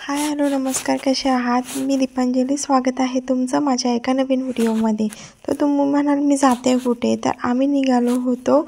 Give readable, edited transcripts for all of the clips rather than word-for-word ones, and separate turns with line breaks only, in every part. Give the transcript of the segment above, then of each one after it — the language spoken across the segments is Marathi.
हाय हॅलो नमस्कार, कसे आहात? मी दीपांजली. स्वागत आहे तुमचं माझ्या एका नवीन व्हिडिओमध्ये. तर तुम्ही म्हणाल मी जाते कुठे, तर आम्ही निघालो होतो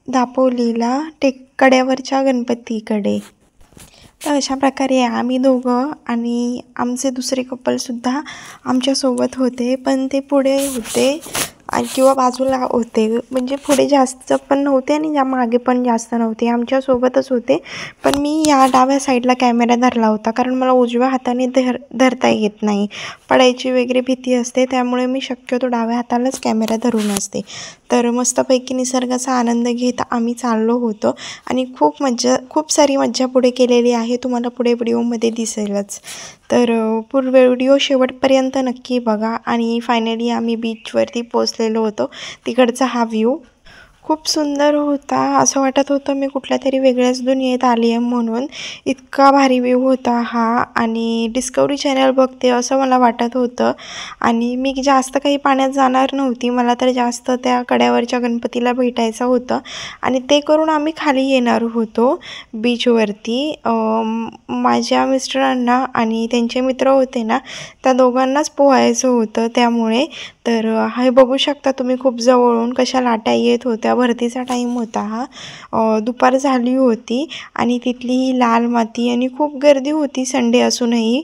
दापोलीला कड्यावरच्या गणपतीकडे. तर अशा प्रकारे आम्ही दोघं आणि आमचे दुसरे कपलसुद्धा आमच्यासोबत होते, पण ते पुढे होते आणि किंवा बाजूला होते, म्हणजे पुढे जास्त पण नव्हते आणि या मागे पण जास्त नव्हते, आमच्यासोबतच होते. पण मी या डाव्या साईडला कॅमेरा धरला होता, कारण मला उजव्या हाताने धरता येत नाही, पडायची वगैरे भीती असते, त्यामुळे मी शक्यतो डाव्या हातालाच कॅमेरा धरून असते. तर मस्तपैकी निसर्गाचा आनंद घेत आम्ही चाललो होतो आणि खूप सारी मज्जा पुढे केलेली आहे, तुम्हाला पुढे व्हिडिओमध्ये दिसेलच. तर व्हिडिओ शेवटपर्यंत नक्की बघा. आणि फायनली आम्ही बीचवरती पोचलेलो होतो. तिकडचा हा व्ह्यू खूप सुंदर होता, असं वाटत होतं मी कुठल्या तरी वेगळ्याच दुनियेत आली आहे म्हणून. इतका भारी व्ह्यू होता हा, आणि डिस्कवरी चॅनल बघते असं मला वाटत होतं. आणि मी जास्त काही पाण्यात जाणार नव्हती, मला तर जास्त त्या कड्यावरच्या गणपतीला भेटायचं होतं, आणि ते करून आम्ही खाली येणार होतो बीचवरती. माझ्या मिस्टरांना आणि त्यांचे मित्र होते ना, त्या दोघांनाच पोहायचं होतं त्यामुळे. तर हे बघू शकता तुम्ही खूप जवळून कशा लाटा येत होत्या. भरतीचा टाईम होता हा, दुपार झाली होती, आणि तिथली ही लाल माती आणि खूप गर्दी होती संडे असूनही.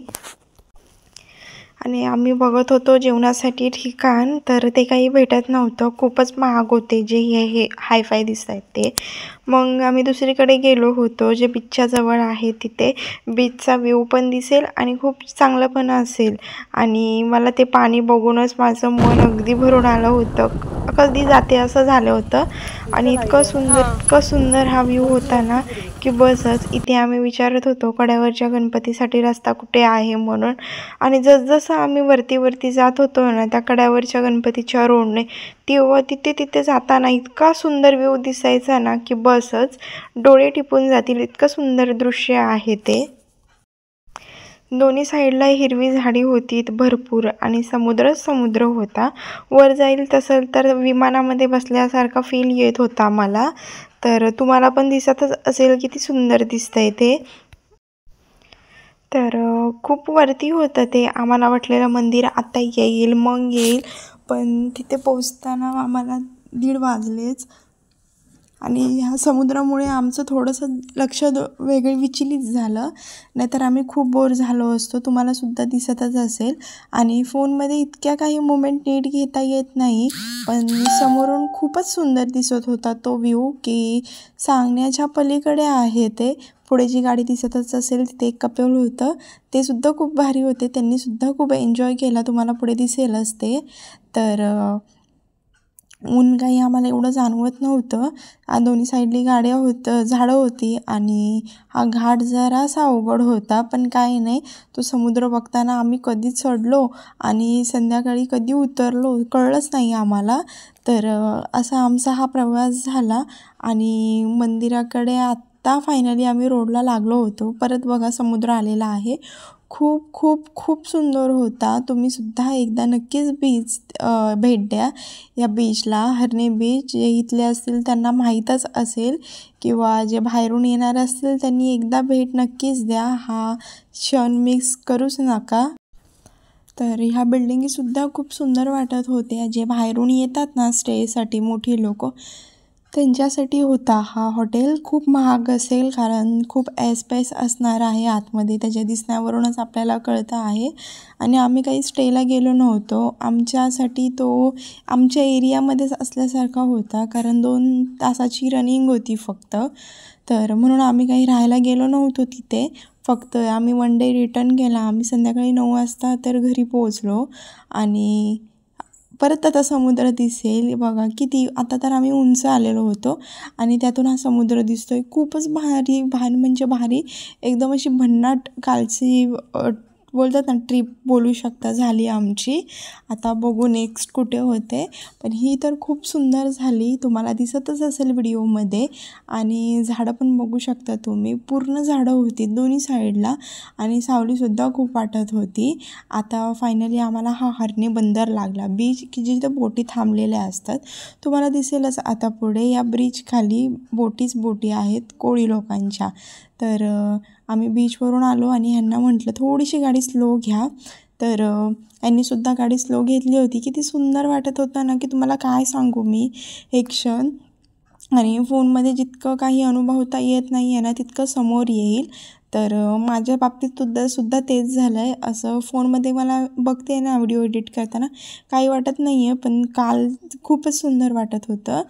आणि आम्ही बघत होतो जेवणासाठी ठिकाण, तर ते काही भेटत नव्हतं, खूपच महाग होते जे हे हायफाय दिसत आहेत ते. मग आम्ही दुसरीकडे गेलो होतो जे बीचच्या जवळ आहे, तिथे बीचचा व्ह्यू पण दिसेल आणि खूप चांगलं पण असेल. आणि मला ते पाणी बघूनच माझं मन अगदी भरून आलं होतं, कधी जाते असं झालं होतं. आणि इतकं सुंदर हा व्ह्यू होता ना की बसच. इथे आम्ही विचारत होतो कड्यावरच्या गणपतीसाठी रस्ता कुठे आहे म्हणून. आणि जसजसं आम्ही वरती जात होतो ना त्या कड्यावरच्या गणपतीच्या रोडने, तेव्हा तिथे जाताना इतका सुंदर व्ह्यू दिसायचा ना की बसच डोळे टिपून जातील, इतकं सुंदर दृश्य आहे ते. दोन्ही साईडला हिरवी झाडी होती भरपूर, आणि समुद्र होता. वर जाईल तसं तर विमानामध्ये बसल्यासारखा फील येत होता मला. तर तुम्हाला पण दिसतच असेल किती सुंदर दिसतंय ते. तर खूप वरती होतं ते. आम्हाला वाटलेलं मंदिर आता येईल मग येईल, पण तिथे पोचताना आम्हाला 1:30 वाजलेच. आणि ह्या समुद्रामुळे आमचं थोडंसं लक्ष विचलित झालं, नाहीतर आम्ही खूप बोर झालो असतो, तुम्हालासुद्धा दिसतच असेल. आणि फोनमध्ये इतक्या काही मोमेंट नीट घेता येत नाही, पण समोरून खूपच सुंदर दिसत होता तो व्ह्यू, की सांगण्याच्या पलीकडे आहे ते. पुढे जी गाडी दिसतच असेल तिथे एक कपल होतं, ते सुद्धा खूप भारी होते, त्यांनीसुद्धा खूप एन्जॉय केला, तुम्हाला पुढे दिसेलच ते. तर ऊन काही आम्हाला एवढं जाणवत नव्हतं. दोन्ही साईडली झाडं होती, आणि हा घाट जरासा अवघड होता, पण काही नाही. तो समुद्र बघताना आम्ही कधीच चढलो आणि संध्याकाळी कधी उतरलो कळलंच नाही आम्हाला. तर असा आमचा हा प्रवास झाला. आणि मंदिराकडे आत्ता फायनली आम्ही रोडला लागलो होतो. परत बघा समुद्र आलेला आहे. खूप खूप खूप सुंदर होता. तुम्हीसुद्धा एकदा नक्कीच भेट द्या या बीचला. हरणे बीच जे इथले असतील त्यांना माहीतच असेल, किंवा जे बाहेरून येणार असतील त्यांनी एकदा भेट नक्कीच द्या. हा क्षण मिस करूच नका. तर ह्या बिल्डिंगीसुद्धा खूप सुंदर वाटत होत्या. जे बाहेरून येतात ना स्टेसाठी मोठी लोक, त्यांच्यासाठी होता हा हॉटेल. खूप महाग असेल, कारण खूप ऐसपैस असणार आहे आतमध्ये, त्याच्या दिसण्यावरूनच आपल्याला कळतं आहे. आणि आम्ही काही स्टेला गेलो नव्हतो, आमच्यासाठी तो आमच्या एरियामध्येच असल्यासारखा होता, कारण 2 तासाची रनिंग होती फक्त. तर म्हणून आम्ही काही राहायला गेलो नव्हतो तिथे. फक्त आम्ही 1 डे रिटर्न केला. आम्ही संध्याकाळी 9 वाजता तर घरी पोहोचलो. आणि परत आता समुद्र दिसेल बघा किती. आता तर आम्ही उंच आलेलो होतो, आणि त्यातून हा समुद्र दिसतोय. खूपच भारी म्हणजे भारी, एकदम अशी भन्नाट कालची बोलतात ना ट्रिप बोलू शकता झाली आमची. आता बघू नेक्स्ट कुठे होते, पण ही तर खूप सुंदर झाली, तुम्हाला दिसतच असेल व्हिडिओमध्ये. आणि झाडं पण बघू शकता तुम्ही, पूर्ण झाडं होती दोन्ही साईडला, आणि सावलीसुद्धा खूप वाटत होती. आता फायनली आम्हाला हा हरणे बंदर लागला, बीच की जिथं बोटी थांबलेल्या असतात. तुम्हाला दिसेलच आता पुढे या ब्रिज खाली बोटी आहेत कोळी लोकांच्या. तर आम्ही बीचवरून आलो आणि ह्यांना म्हटलं थोडीशी गाडी स्लो घ्या. तर यांनीसुद्धा गाडी स्लो घेतली होती. किती सुंदर वाटत होतं ना की तुम्हाला काय सांगू मी हे क्षण. आणि फोनमध्ये जितकं काही अनुभवता येत नाही आहे ना तितकं समोर येईल. तर माझ्या बाबतीत सुद्धा तेच झालं आहे. असं फोनमध्ये मला बघते ना व्हिडिओ एडिट करताना काही वाटत नाही आहे, पण काल खूपच सुंदर वाटत होतं,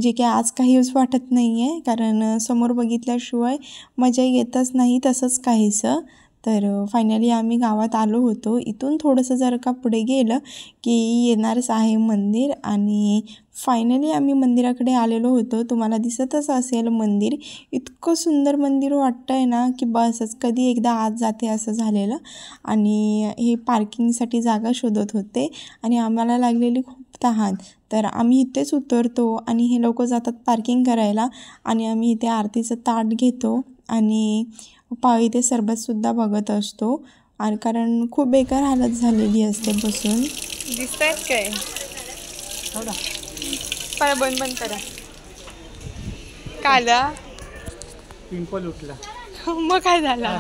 जे की आज काहीच वाटत नाही आहे, कारण समोर बघितल्याशिवाय मजा येतच नाही तसंच काहीसं. तर फायनली आम्ही गावात आलो होतो. इथून थोडंसं जर का पुढे गेलं की येणारच आहे मंदिर. आणि फायनली आम्ही मंदिराकडे आलेलो होतो. तुम्हाला दिसतच असेल मंदिर. इतकं सुंदर मंदिर वाटतं आहे ना की बसच कधी एकदा आत जाते असं झालेलं. आणि हे पार्किंगसाठी जागा शोधत होते आणि आम्हाला लागलेली खूप तहान. तर आम्ही इथेच उतरतो आणि हे लोक जातात पार्किंग करायला आणि आम्ही इथे आरतीचं ताट घेतो आणि इथे सरबतसुद्धा बघत असतो. आणि कारण खूप बेकार हालत झालेली असते बसून. दिसत आहेत काय? बंद करा. काला
पिंपल उठला.
मग काय झालं?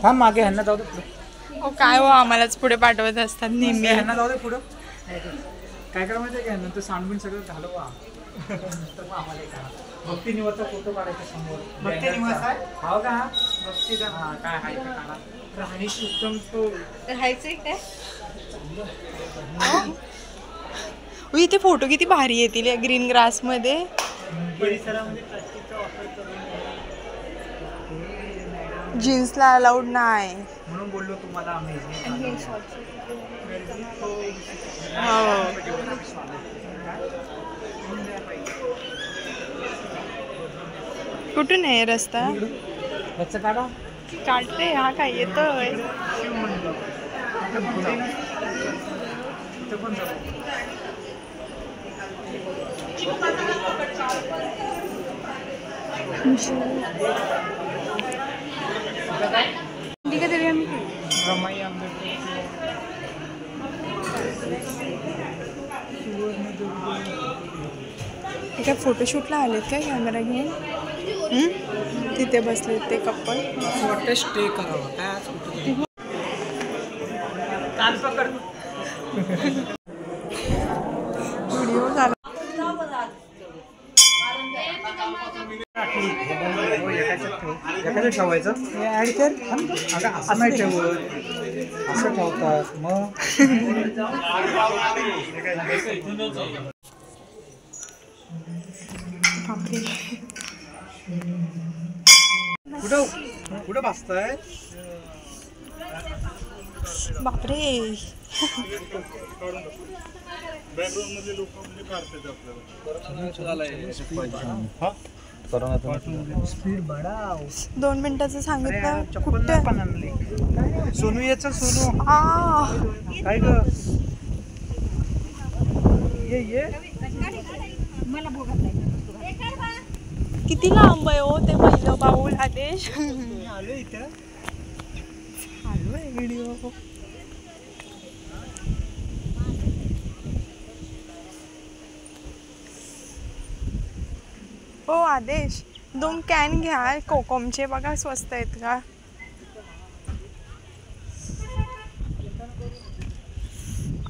थांब मागे ह्यांना जाऊ दे पुढे.
हो काय हो, आम्हालाच पुढे पाठवत असतात नेहमी.
ह्यांना जाऊ दे पुढं. काय करा माहिती आहे का, नंतर सांडबिन सगळं घालवा. भक्ती निवासचा फोटो काढायचा समोर. भक्ती निवास आहे हो का? भक्तीचा काय आहे ते काढा. राहणीशी उत्तम तो
राहायचंय काय? इथे फोटो किती भारी येतील या ग्रीन ग्रास मध्ये.
परिसरामध्ये प्लास्टिकचा वापर करून
जीन्सला अलाउड नाही
म्हणून बोललो तुम्हाला आम्ही.
कुठून आहे रस्ता?
काढा
काढते. हा काय येतोय?
रमाई आंबेडकर
एका फोटोशूटला आलेत का कॅमेरा घेऊन? तिथे बसले ते कपल.
वाटतं स्टे करावं काय कान पकड.
व्हिडिओ झाला.
एखादं ठेवायचं ऍड कर. अगं असं नाही ठेवत, असं ठेवतात मग. कुठं कुठं बसताय?
बापरे.
स्पीड बढाव.
2 मिनिटाचं सांगितलं.
चप्पल पण आणली. सोनू याच सोनू. काय ग? ये
किती लांब आहे हो ते पहिलं पाऊल आदेश.
आलो इथं.
चालू आहे व्हिडिओ. हो आदेश, 2 कॅन घ्या कोकमचे. बघा स्वस्त आहेत का?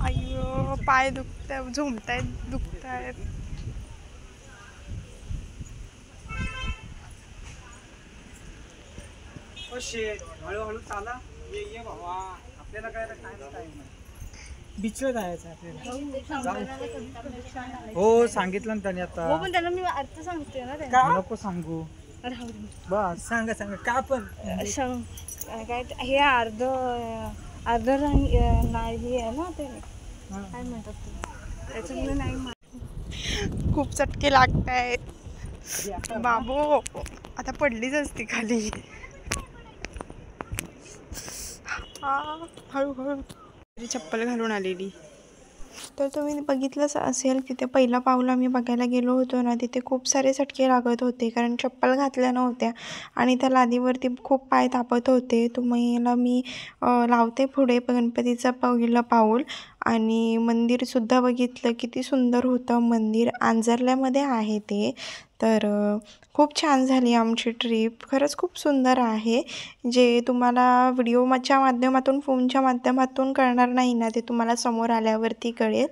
अय्यो पाय दुखताय, झोमतायत, दुखतायत.
हळूहळू चाला. ये भावा, आपल्याला काय नाही. बीचवर जायचं आपल्याला. हो सांगितलं ना त्याने आता.
हो पण त्याला मी अर्थ सांगते ना.
नको सांगू. बस सांगा का पण
काय हे अर्ध नाही आहे ना ते. काय म्हणतात ते, त्याच्यामुळे नाही.
खूप चटके लागतायत बाबू. आता पडलीच असती खाली. हळूहळू चप्पल घालून आलेली. तर तुम्ही बघितलंच असेल तिथे पहिला पाऊल आम्ही बघायला गेलो होतो ना, तिथे खूप सारे चटके लागत होते कारण चप्पल घातल्या नव्हत्या आणि त्या लादीवरती खूप पाय तापत होते. तुम्हाला मी लावते पुढे गणपतीचं पहिलं पाऊल आणि मंदिरसुद्धा बघितलं, किती सुंदर होतं मंदिर. आंजर्ल्यामध्ये आहे ते. तर खूप छान झाली आमची ट्रिप. खरंच खूप सुंदर आहे. जे तुम्हाला व्हिडिओच्या माध्यमातून, फोनच्या माध्यमातून कळणार नाही ना, ते तुम्हाला समोर आल्यावरती कळेल.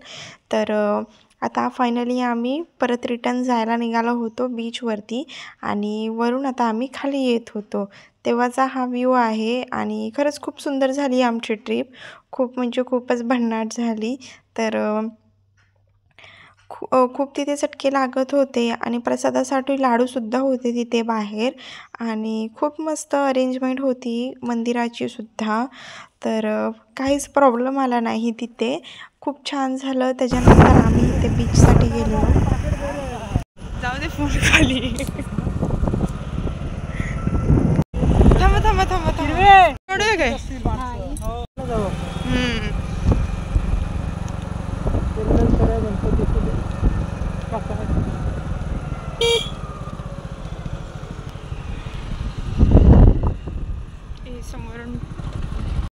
तर आता फायनली आम्ही परत रिटर्न जायला निघालो होतो बीचवरती आणि वरून आता आम्ही खाली येत होतो. तेव्हाचा हा व्ह्यू आहे आणि खरंच खूप सुंदर झाली आमची ट्रिप. खूप म्हणजे खूपच भन्नाट झाली. तर खूप तिथे चटके लागत होते आणि प्रसादासाठी लाडूसुद्धा होते तिथे बाहेर आणि खूप मस्त अरेंजमेंट होती मंदिराची सुद्धा. तर काहीच प्रॉब्लेम आला नाही तिथे. खूप छान झालं. त्याच्यानंतर आम्ही इथे बीचसाठी गेलो. जाऊ दे फोन खाली. थांबा थांबा थांबा थांबा. एवढं काय समोरून